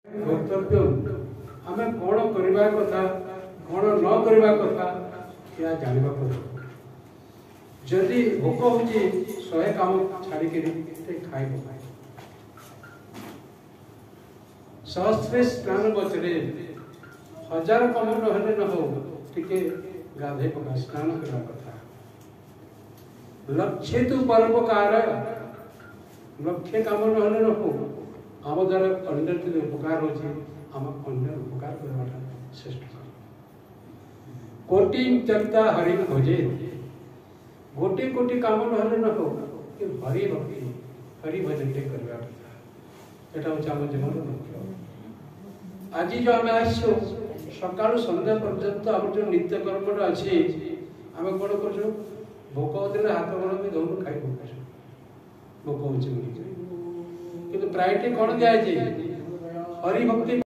कर्तव्य आम कौन करवा कथा कौन न करवा कथा या जानवा पड़ो। जदि भोक हो 100 काम छाड़ी खाई पकाए सहस्रे स्नान बचरे 1000 कम नहले न हो टिके गाधे पका स्नान करवा कथा। लक्ष्य तू परोपकार लक्ष्य काम नहले न हो आम द्वारा अन्य उपकार हो आम अन्य उपकार करवाटा श्रेष्ठ। कोटि त्यक्ता हरि खोजे गोटे कोटि काम नहले न हो कि हरि भक्ति हरि भजन करवा कथा। यहाँ हूँ आम जीवन मुख्य। आज जो आम आसो सकाल सन्ध्या पर्यंत आम जो नित्य कर्मटा अच्छी आम कौन कर भोक होते हाथ गोड़ भी धोन खाई पक भोक हो प्रायटी कौन दिखाई हरि भक्ति